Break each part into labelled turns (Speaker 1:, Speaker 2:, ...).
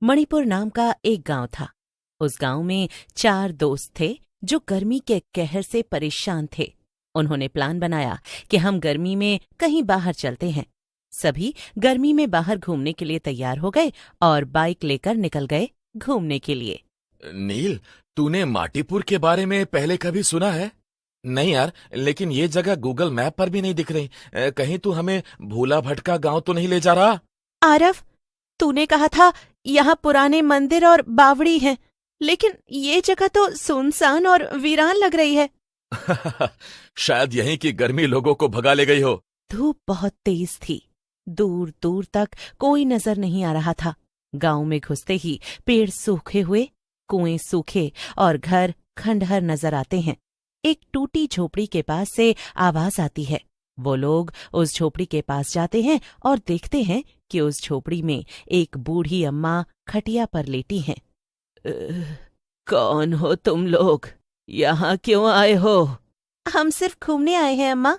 Speaker 1: मणिपुर नाम का एक गांव था। उस गांव में 4 दोस्त थे जो गर्मी के कहर से परेशान थे। उन्होंने प्लान बनाया कि हम गर्मी में कहीं बाहर चलते हैं। सभी गर्मी में बाहर घूमने के लिए तैयार हो गए और बाइक लेकर निकल गए घूमने के लिए।
Speaker 2: नील, तूने माटीपुर के बारे में पहले कभी सुना है? नहीं यार, लेकिन ये जगह गूगल मैप पर भी नहीं दिख रही। कहीं तू हमें भूला भटका गांव तो नहीं ले जा रहा?
Speaker 1: आरव, तूने कहा था यहाँ पुराने मंदिर और बावड़ी हैं, लेकिन ये जगह तो सुनसान और वीरान लग रही है।
Speaker 2: शायद यहीं की गर्मी लोगों को भगा ले गई हो।
Speaker 1: धूप बहुत तेज थी। दूर दूर तक कोई नजर नहीं आ रहा था। गांव में घुसते ही पेड़ सूखे हुए, कुएं सूखे और घर खंडहर नजर आते हैं। एक टूटी झोपड़ी के पास से आवाज आती है। वो लोग उस झोपड़ी के पास जाते हैं और देखते हैं कि उस झोपड़ी में एक बूढ़ी अम्मा खटिया पर लेटी हैं। कौन हो तुम लोग? यहाँ क्यों आए हो? हम सिर्फ घूमने आए हैं अम्मा।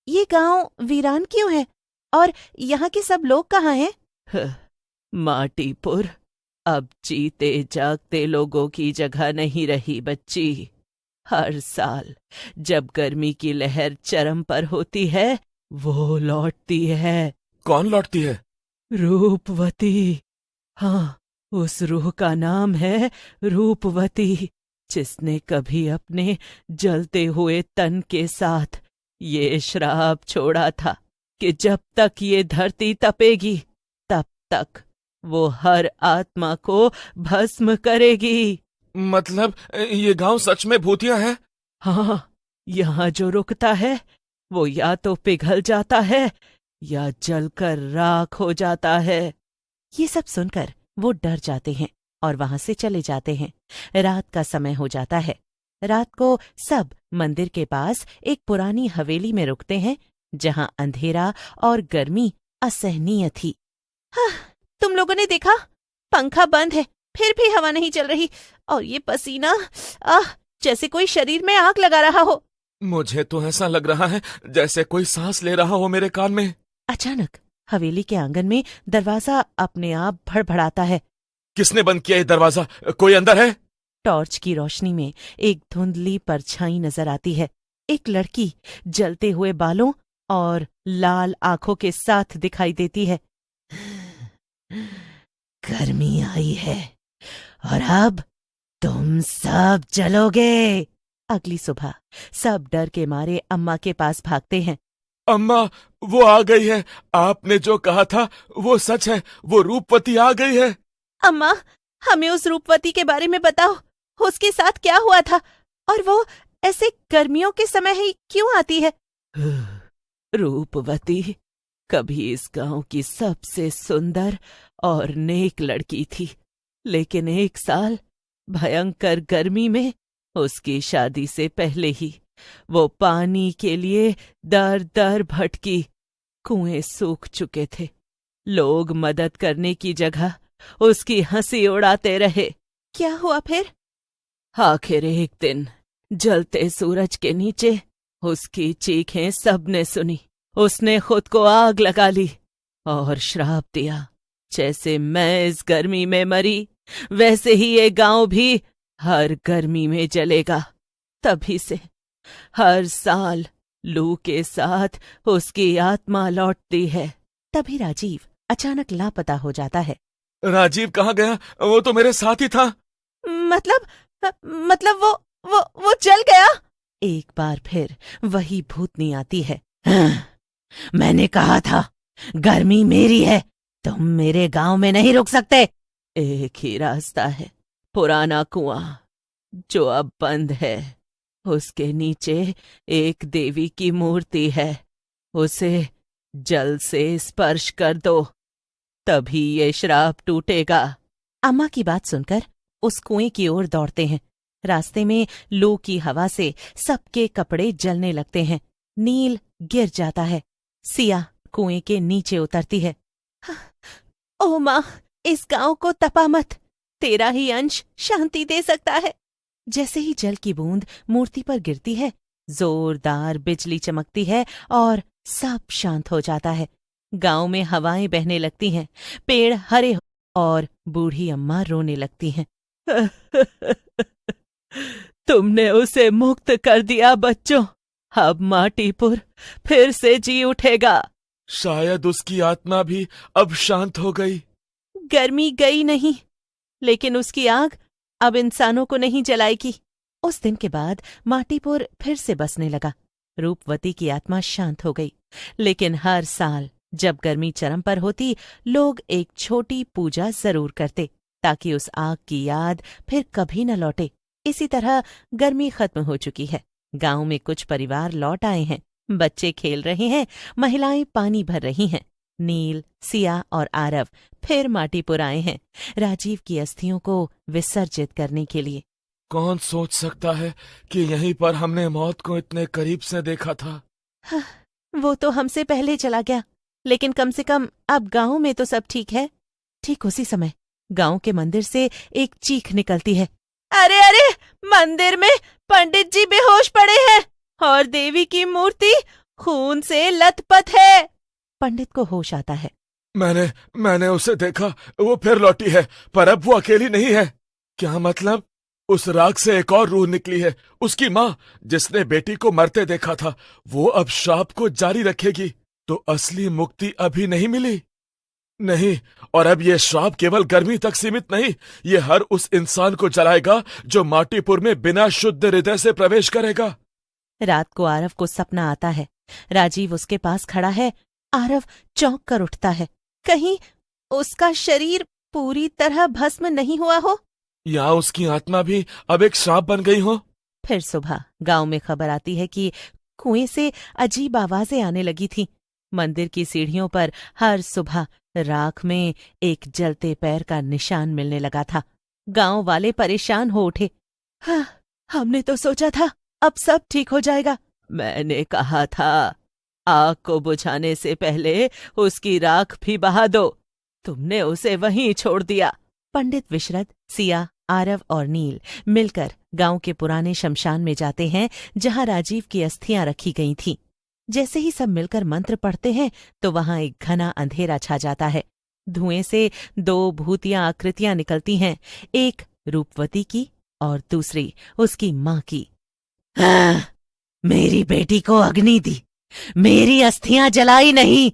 Speaker 1: ये गांव वीरान क्यों है और यहाँ के सब लोग कहाँ हैं? माटीपुर अब जीते जागते लोगों की जगह नहीं रही बच्ची। हर साल जब गर्मी की लहर चरम पर होती है, वो लौटती है।
Speaker 2: कौन लौटती है?
Speaker 1: रूपवती। हाँ, उस रूह का नाम है रूपवती, जिसने कभी अपने जलते हुए तन के साथ ये श्राप छोड़ा था कि जब तक ये धरती तपेगी तब तक वो हर आत्मा को भस्म करेगी।
Speaker 2: मतलब ये गांव सच में भूतिया है?
Speaker 1: हाँ, यहाँ जो रुकता है वो या तो पिघल जाता है या जलकर राख हो जाता है। ये सब सुनकर वो डर जाते हैं और वहां से चले जाते हैं। रात का समय हो जाता है। रात को सब मंदिर के पास एक पुरानी हवेली में रुकते हैं, जहां अंधेरा और गर्मी असहनीय थी। हाँ, तुम लोगों ने देखा? पंखा बंद है, फिर भी हवा नहीं चल रही, और ये पसीना जैसे कोई शरीर में आग लगा रहा हो।
Speaker 2: मुझे तो ऐसा लग रहा है जैसे कोई सांस ले रहा हो मेरे कान में।
Speaker 1: अचानक हवेली के आंगन में दरवाजा अपने आप भड़भड़ाता है।
Speaker 2: किसने बंद किया ये दरवाजा? कोई अंदर है?
Speaker 1: टॉर्च की रोशनी में एक धुंधली परछाई नजर आती है। एक लड़की जलते हुए बालों और लाल आंखों के साथ दिखाई देती है। गर्मी आई है और अब तुम सब जलोगे। अगली सुबह सब डर के मारे अम्मा के पास भागते हैं।
Speaker 2: अम्मा, वो आ गई है। आपने जो कहा था वो सच है, वो रूपवती आ गई है।
Speaker 1: अम्मा, हमें उस रूपवती के बारे में बताओ। उसके साथ क्या हुआ था और वो ऐसे गर्मियों के समय ही क्यों आती है? रूपवती कभी इस गांव की सबसे सुंदर और नेक लड़की थी, लेकिन एक साल भयंकर गर्मी में उसकी शादी से पहले ही वो पानी के लिए दर दर भटकी। कुएं सूख चुके थे। लोग मदद करने की जगह उसकी हंसी उड़ाते रहे। क्या हुआ फिर? आखिर एक दिन जलते सूरज के नीचे उसकी चीखें सबने सुनी। उसने खुद को आग लगा ली और श्राप दिया, जैसे मैं इस गर्मी में मरी वैसे ही ये गांव भी हर गर्मी में जलेगा। तभी से हर साल लू के साथ उसकी आत्मा लौटती है। तभी राजीव अचानक लापता हो जाता है।
Speaker 2: राजीव कहाँ गया? वो तो मेरे साथ ही था।
Speaker 1: मतलब वो जल गया। एक बार फिर वही भूतनी आती है। मैंने कहा था गर्मी मेरी है, तुम मेरे गांव में नहीं रुक सकते। एक ही रास्ता है, पुराना कुआं जो अब बंद है। उसके नीचे एक देवी की मूर्ति है, उसे जल से स्पर्श कर दो, तभी ये श्राप टूटेगा। अम्मा की बात सुनकर उस कुएं की ओर दौड़ते हैं। रास्ते में लू की हवा से सबके कपड़े जलने लगते हैं। नील गिर जाता है। सिया कुएं के नीचे उतरती है। ओ माँ, इस गांव को तपा मत, तेरा ही अंश शांति दे सकता है। जैसे ही जल की बूंद मूर्ति पर गिरती है, जोरदार बिजली चमकती है और सब शांत हो जाता है। गांव में हवाएं बहने लगती हैं, पेड़ हरे और बूढ़ी अम्मा रोने लगती हैं। तुमने उसे मुक्त कर दिया बच्चों, अब माटीपुर फिर से जी उठेगा।
Speaker 2: शायद उसकी आत्मा भी अब शांत हो गई।
Speaker 1: गर्मी गई नहीं, लेकिन उसकी आग अब इंसानों को नहीं जलाएगी। उस दिन के बाद माटीपुर फिर से बसने लगा। रूपवती की आत्मा शांत हो गई, लेकिन हर साल जब गर्मी चरम पर होती, लोग एक छोटी पूजा जरूर करते, ताकि उस आग की याद फिर कभी न लौटे। इसी तरह गर्मी खत्म हो चुकी है। गांव में कुछ परिवार लौट आए हैं, बच्चे खेल रहे हैं, महिलाएं पानी भर रही हैं। नील, सिया और आरव फिर माटीपुर आए हैं, राजीव की अस्थियों को विसर्जित करने के लिए।
Speaker 2: कौन सोच सकता है कि यहीं पर हमने मौत को इतने करीब से देखा था।
Speaker 1: वो तो हमसे पहले चला गया, लेकिन कम से कम अब गांव में तो सब ठीक है। ठीक उसी समय गांव के मंदिर से एक चीख निकलती है। अरे अरे, मंदिर में पंडित जी बेहोश पड़े हैं और देवी की मूर्ति खून से लथपथ है। पंडित को होश आता है।
Speaker 2: मैंने उसे देखा, वो फिर लौटी है, पर अब वो अकेली नहीं है। क्या मतलब? उस राख से एक और रूह निकली है, उसकी माँ, जिसने बेटी को मरते देखा था। वो अब श्राप को जारी रखेगी, तो असली मुक्ति अभी नहीं मिली। नहीं, और अब ये श्राप केवल गर्मी तक सीमित नहीं, ये हर उस इंसान को जलाएगा जो माटीपुर में बिना शुद्ध हृदय से प्रवेश करेगा।
Speaker 1: रात को आरव को सपना आता है। राजीव उसके पास खड़ा है। आरव चौंक कर उठता है। कहीं उसका शरीर पूरी तरह भस्म नहीं हुआ हो,
Speaker 2: या उसकी आत्मा भी अब एक श्राप बन गई हो।
Speaker 1: फिर सुबह गांव में खबर आती है कि कुएं से अजीब आवाजें आने लगी थीं। मंदिर की सीढ़ियों पर हर सुबह राख में एक जलते पैर का निशान मिलने लगा था। गांव वाले परेशान हो उठे। हाँ, हमने तो सोचा था अब सब ठीक हो जाएगा। मैंने कहा था, आग को बुझाने से पहले उसकी राख भी बहा दो। तुमने उसे वहीं छोड़ दिया। पंडित विशरद, सिया, आरव और नील मिलकर गांव के पुराने शमशान में जाते हैं, जहां राजीव की अस्थियां रखी गई थीं। जैसे ही सब मिलकर मंत्र पढ़ते हैं तो वहां एक घना अंधेरा छा जाता है। धुएं से दो भूतिया आकृतियां निकलती हैं, एक रूपवती की और दूसरी उसकी मां की। मेरी बेटी को अग्नि दी, मेरी अस्थियां जलाई नहीं।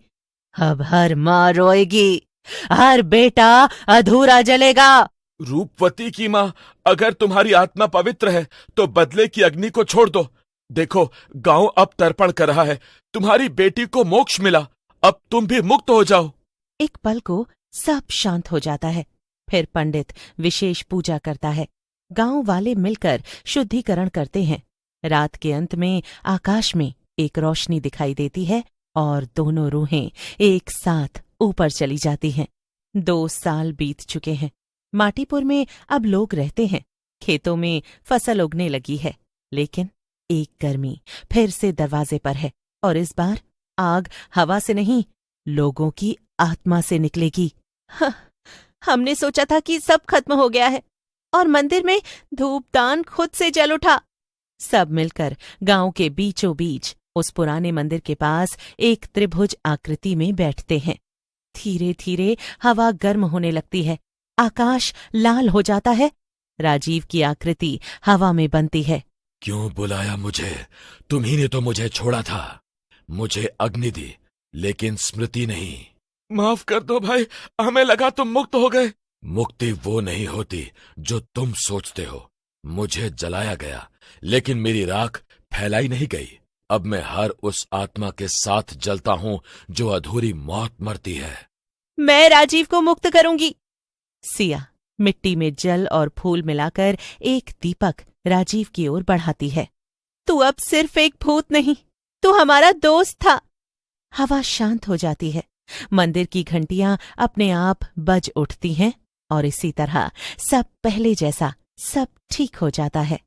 Speaker 1: अब हर मां रोएगी, हर बेटा अधूरा जलेगा।
Speaker 2: रूपवती की माँ, अगर तुम्हारी आत्मा पवित्र है तो बदले की अग्नि को छोड़ दो। देखो, गांव अब तर्पण कर रहा है, तुम्हारी बेटी को मोक्ष मिला, अब तुम भी मुक्त हो जाओ।
Speaker 1: एक पल को सब शांत हो जाता है। फिर पंडित विशेष पूजा करता है। गांव वाले मिलकर शुद्धिकरण करते हैं। रात के अंत में आकाश में एक रोशनी दिखाई देती है और दोनों रूहें एक साथ ऊपर चली जाती हैं। 2 साल बीत चुके हैं। माटीपुर में अब लोग रहते हैं, खेतों में फसल उगने लगी है, लेकिन एक गर्मी फिर से दरवाजे पर है, और इस बार आग हवा से नहीं, लोगों की आत्मा से निकलेगी। हमने सोचा था कि सब खत्म हो गया है, और मंदिर में धूपदान खुद से जल उठा। सब मिलकर गांव के बीचों बीच उस पुराने मंदिर के पास एक त्रिभुज आकृति में बैठते हैं। धीरे धीरे हवा गर्म होने लगती है, आकाश लाल हो जाता है। राजीव की आकृति हवा में बनती है।
Speaker 2: क्यों बुलाया मुझे? तुम्ही ने तो मुझे छोड़ा था। मुझे अग्नि दी, लेकिन स्मृति नहीं। माफ कर दो भाई, हमें लगा तुम मुक्त हो गए। मुक्ति वो नहीं होती जो तुम सोचते हो। मुझे जलाया गया, लेकिन मेरी राख फैलाई नहीं गई। अब मैं हर उस आत्मा के साथ जलता हूं जो अधूरी मौत मरती है।
Speaker 1: मैं राजीव को मुक्त करूंगी। सिया मिट्टी में जल और फूल मिलाकर एक दीपक राजीव की ओर बढ़ाती है। तू अब सिर्फ एक भूत नहीं, तू हमारा दोस्त था। हवा शांत हो जाती है। मंदिर की घंटियां अपने आप बज उठती हैं, और इसी तरह सब पहले जैसा सब ठीक हो जाता है।